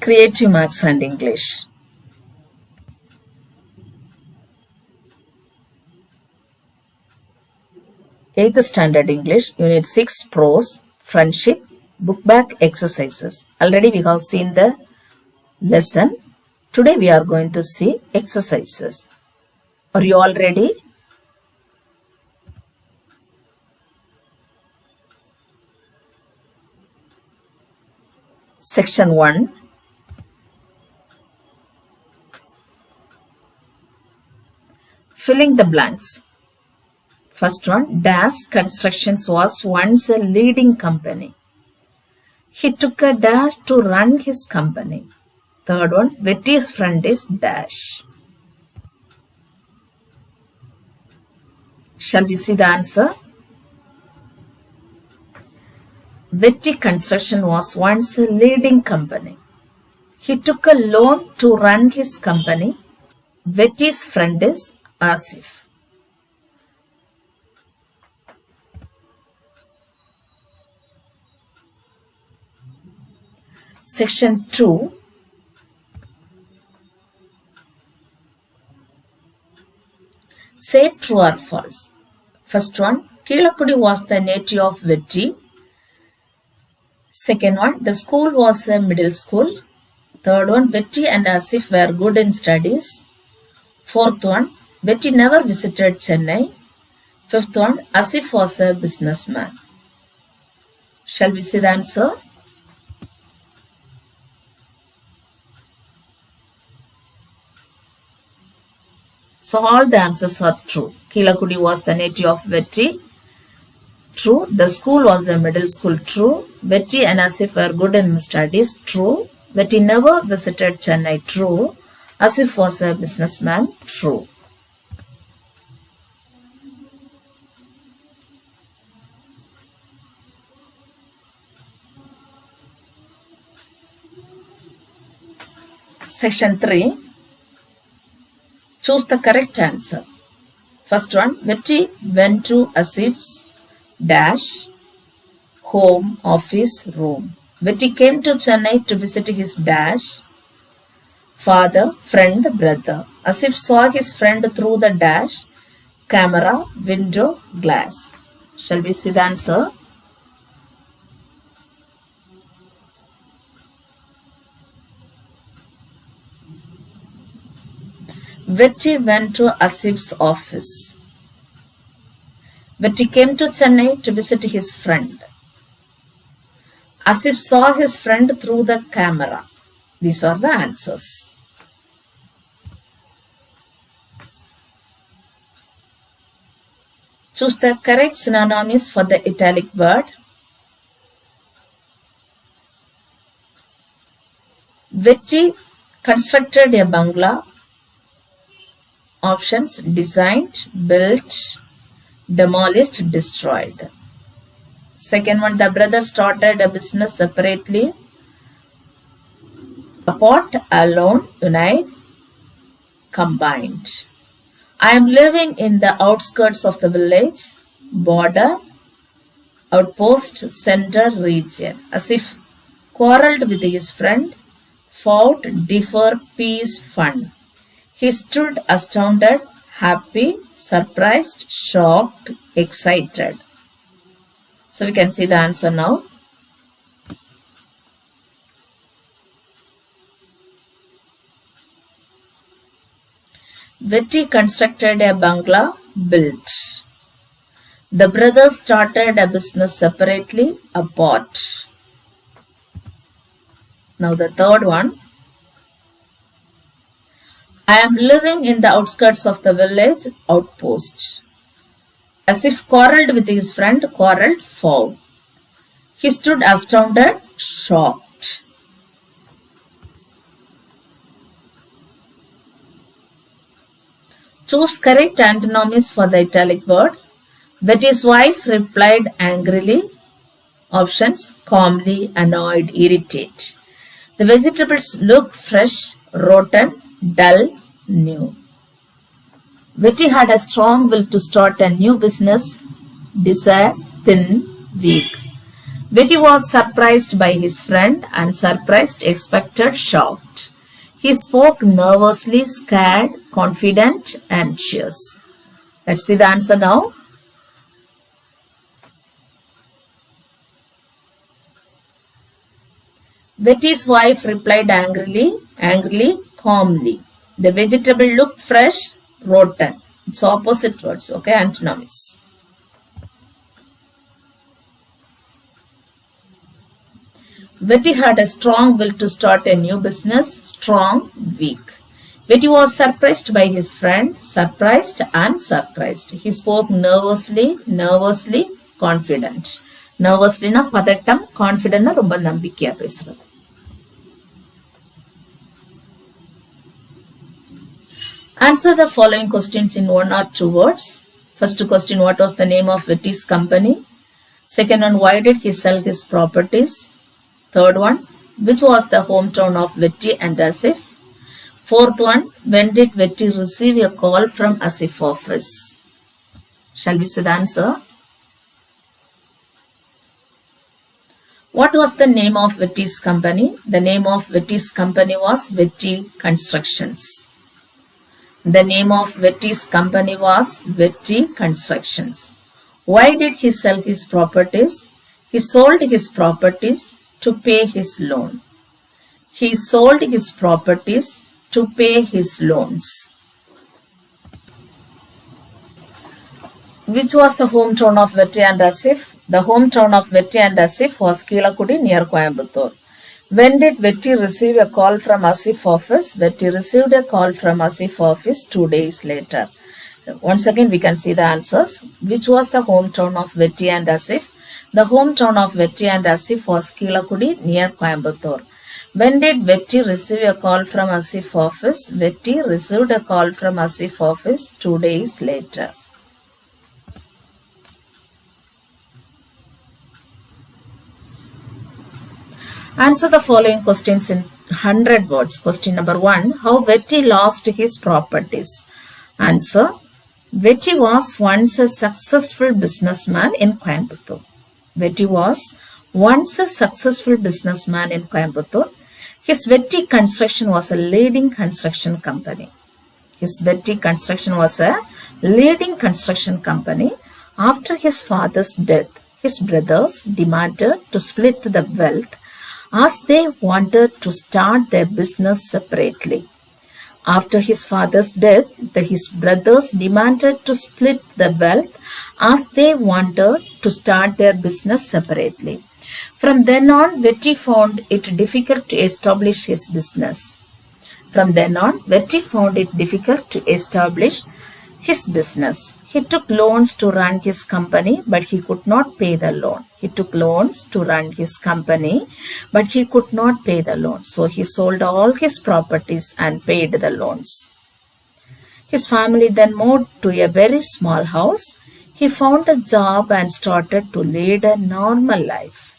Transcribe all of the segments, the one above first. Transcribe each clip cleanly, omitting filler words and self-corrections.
Creative Maths and English. Eighth Standard English, Unit 6, Prose, Friendship, Book Back Exercises. Already we have seen the lesson. Today we are going to see exercises. Are you all ready? Section 1. Filling the blanks. First one, Dash Constructions was once a leading company. He took a dash to run his company. Third one, Betty's friend is dash. Shall we see the answer? Betty Construction was once a leading company. He took a loan to run his company. Betty's friend is Asif. Section 2. Say true or false. First one, Keelapudi was the native of Betty. Second one, the school was a middle school. Third one, Betty and Asif were good in studies. Fourth one, Betty never visited Chennai. Fifth one, Asif was a businessman. Shall we see the answer? So all the answers are true. Keelapudi was the native of Betty. True. The school was a middle school. True. Betty and Asif were good in studies. True. Betty never visited Chennai. True. Asif was a businessman. True. Section 3. Choose the correct answer. First one, Betty went to Asif's dash home office room. Betty came to Chennai to visit his dash father, friend, brother. Asif saw his friend through the dash camera, window, glass. Shall we see the answer? Betty went to Asif's office. Betty came to Chennai to visit his friend. Asif saw his friend through the camera. These are the answers. Choose the correct synonyms for the italic word. Betty constructed a bungalow. Options: designed, built, demolished, destroyed. Second one, the brothers started a business separately. Apart, alone, unite, combined. I am living in the outskirts of the village, border, outpost, center, region. Asif quarreled with his friend, fought, differ, peace, fun. He stood astounded, happy, surprised, shocked, excited. So we can see the answer now. Betty constructed a bungalow, built. The brothers started a business separately, apart. Now the third one. I am living in the outskirts of the village, outpost. Asif quarreled with his friend, quarreled, fought. He stood astounded, shocked. Choose correct antonyms for the italic word. Betty's wife replied angrily. Options: calmly, annoyed, irritated. The vegetables look fresh, rotten, dull, new. Betty had a strong will to start a new business. Desire, thin, weak. Betty was surprised by his friend and surprised, expected, shocked. He spoke nervously, scared, confident, anxious. Let's see the answer now. Betty's wife replied angrily, calmly. The vegetable looked fresh, rotten. It's opposite words, okay, antonyms. Betty had a strong will to start a new business, strong, weak. Betty was surprised by his friend, surprised and surprised. He spoke nervously, confident. Nervously na பதட்டம், confident na ரொம்ப நம்பிக்கையா பேசுறது. Answer the following questions in 1 or 2 words. First question, what was the name of Betty's company? Second one, why did he sell his properties? Third one, which was the hometown of Betty and Asif? Fourth one, when did Betty receive a call from Asif office? Shall we see the answer? What was the name of Betty's company? The name of Betty's company was VIII Constructions. The name of Betty's company was VIII Constructions. Why did he sell his properties? He sold his properties to pay his loan. He sold his properties to pay his loans. Which was the hometown of Betty and Asif? The hometown of Betty and Asif was Kilakudi near Coimbatore. When did Betty receive a call from Asif office? Betty received a call from Asif office 2 days later. Once again we can see the answers. Which was the hometown of Betty and Asif? The hometown of Betty and Asif was Kilakudi near Coimbatore. When did Betty receive a call from Asif office? Betty received a call from Asif office 2 days later. Answer the following questions in 100 words. Question number 1. How Betty lost his properties? Answer. Betty was once a successful businessman in Coimbatore. Betty was once a successful businessman in Coimbatore. His VIII Construction was a leading construction company. His VIII Construction was a leading construction company. After his father's death, his brothers demanded to split the wealth as they wanted to start their business separately. After his father's death, his brothers demanded to split the wealth as they wanted to start their business separately. From then on, Betty found it difficult to establish his business. From then on, Betty found it difficult to establish his business. He took loans to run his company, but he could not pay the loan. He took loans to run his company, but he could not pay the loan. So he sold all his properties and paid the loans. His family then moved to a very small house. He found a job and started to lead a normal life.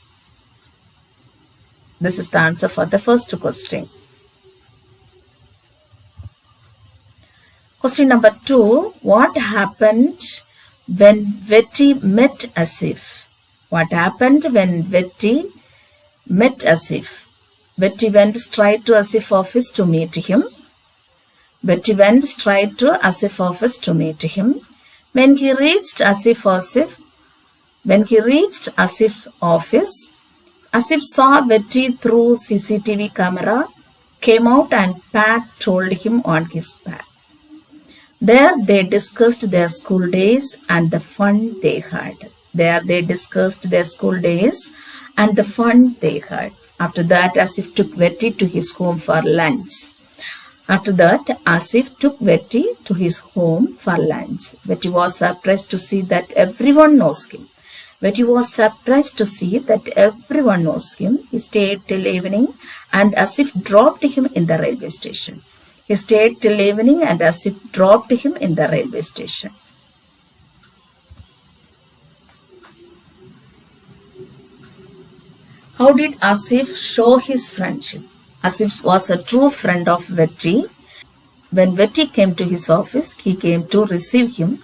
This is the answer for the first question. Question number 2. What happened when Betty met Asif? What happened when Betty met Asif? Betty went straight to Asif office to meet him. Betty went straight to Asif office to meet him. When he reached Asif office, Asif saw Betty through CCTV camera, came out and Pat told him on his back. There they discussed their school days and the fun they had. After that, Asif took Betty to his home for lunch. Betty was surprised to see that everyone knows him. He stayed till evening and Asif dropped him in the railway station. How did Asif show his friendship? Asif was a true friend of Betty. When Betty came to his office, he came to receive him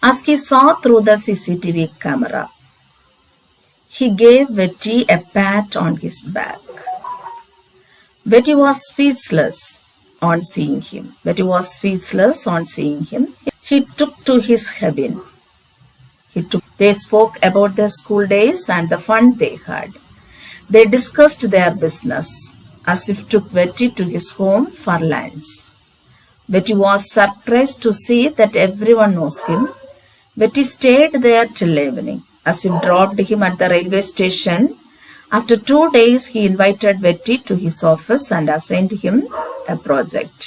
as he saw through the CCTV camera. He gave Betty a pat on his back. Betty was speechless on seeing him. Betty was speechless on seeing him. He took to his cabin. They spoke about their school days and the fun they had. They discussed their business. Asif took Betty to his home for lunch. Betty was surprised to see that everyone knows him. Betty stayed there till evening. Asif dropped him at the railway station. After 2 days, he invited Betty to his office and assigned him a project.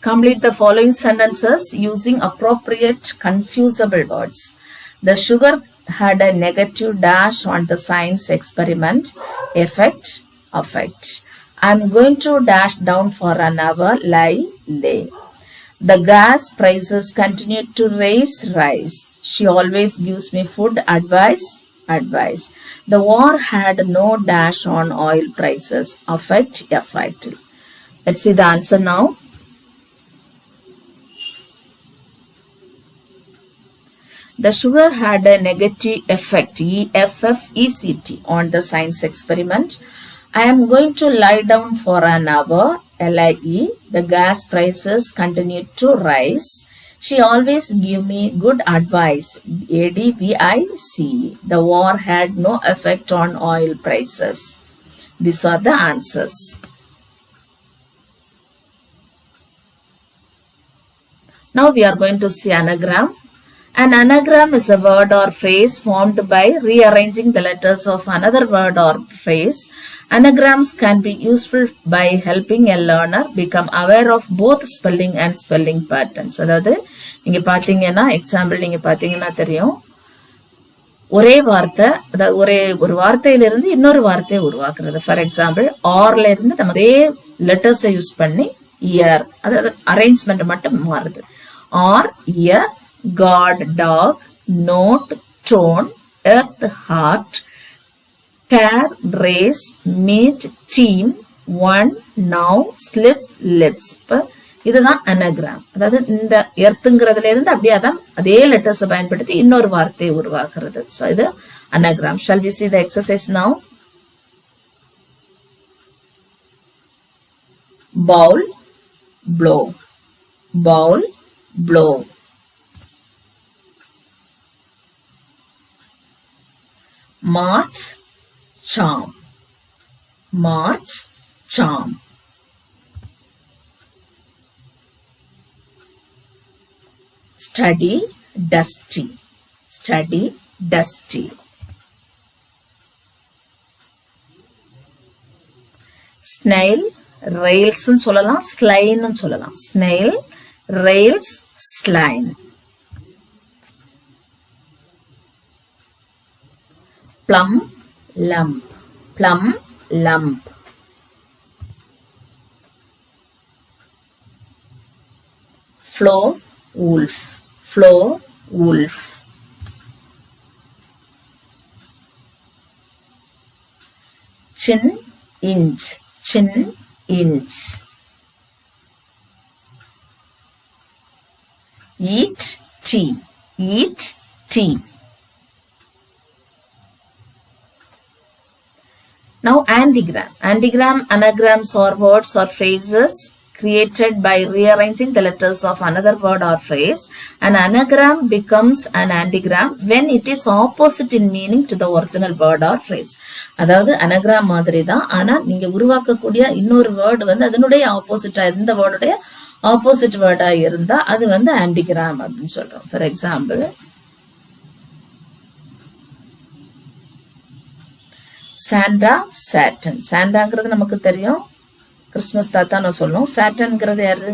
Complete the following sentences using appropriate confusable words. The sugar had a negative dash on the science experiment. Effect, affect. I am going to dash down for an hour, lie, lay. The gas prices continue to rise. She always gives me food advice. The war had no dash on oil prices. Affect. Let's see the answer now. The sugar had a negative effect, EFFECT, on the science experiment. I am going to lie down for an hour, LIE. The gas prices continue to rise. She always gives me good advice, ADVICE. The war had no effect on oil prices. These are the answers. Now we are going to see anagram. An anagram is a word or phrase formed by rearranging the letters of another word or phrase. Anagrams can be useful by helping a learner become aware of both spelling and spelling patterns. அதாவது நீங்க பாத்தீங்கன்னா example நீங்க பாத்தீங்கன்னா தெரியும் ஒரே வார்த்தை அதாவது ஒரு வார்த்தையிலிருந்து இன்னொரு வார்த்தையை உருவாக்குறது. ஃபார் எக்ஸாம்பிள் ஆர்ல இருந்து நம்ம அதே லெட்டர்ஸை யூஸ் பண்ணி இயர் அதாவது அரேஞ்ச்மெண்ட் மட்டும் மாறுது. Are ear, God, dog, note, tone, earth, heart, care, race, meet, team, one, now, slip, lips. இதுதான் anagram. அதாவது இந்த எர்த்துங்கிறதுல இருந்து அப்படியே அதான் அதே லெட்டர்ஸ் பயன்படுத்தி இன்னொரு வார்த்தையை உருவாக்குறது. So இது anagram. Shall we see the exercise now? Bowl, blow. Bowl, blow. March, charm. March, charm. Study, dusty. Study, dusty. Snail, rails ன்னு சொல்லலாம், slime ன்னு சொல்லலாம். Snail, rails, slime. Plum, lump. Plum, lump. Flow, wolf. Flow, wolf. Chin, inch. Chin, inch. Eat, tea. Eat, tea. Now antigram. Antigram, anagrams are words or phrases created by rearranging the letters of another word or phrase. An anagram becomes an antigram when it is opposite in meaning to the original word or phrase. அதாவது anagram மாதிரி தான். ஆனா நீங்க உருவாக்கக்கூடிய இன்னொரு word வந்து அதனுடைய ஆப்போசிட்டா இந்த வேர்டுடைய ஆப்போசிட் வேர்டா இருந்தா அது வந்து antigram அப்படின்னு சொல்றோம். For example Santa, Satan. சாண்டாங்கிறது நமக்கு தெரியும், கிறிஸ்மஸ் தாத்தான்னு சொல்லுவோம். சாட்டன்ங்கிறது யாரு?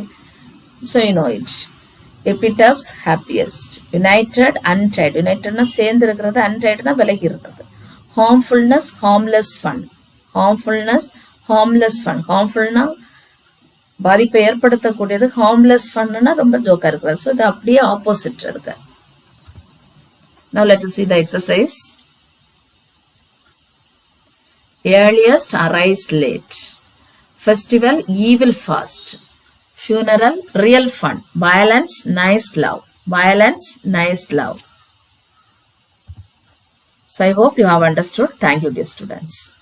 So you know it. Epitaphs, happiest. United, untied. Unitedனா சேர்ந்து இருக்கிறது, untiedனா விலகி இருக்கிறது. Harmfulness, harmless fun. Harmfulness, harmless fun. Harmfulனா பாதிப்பை ஏற்படுத்தக்கூடியது, harmless funனா ரொம்ப ஜோக்கா இருக்கிறது. So இது அப்படியே ஆப்போசிட் இருக்கு. Now let us see the exercise. Earliest, arise late. Festival, evil fast. funeral, real fun. Violence, nice love. Violence, nice love. So I hope you have understood. Thank you, dear students.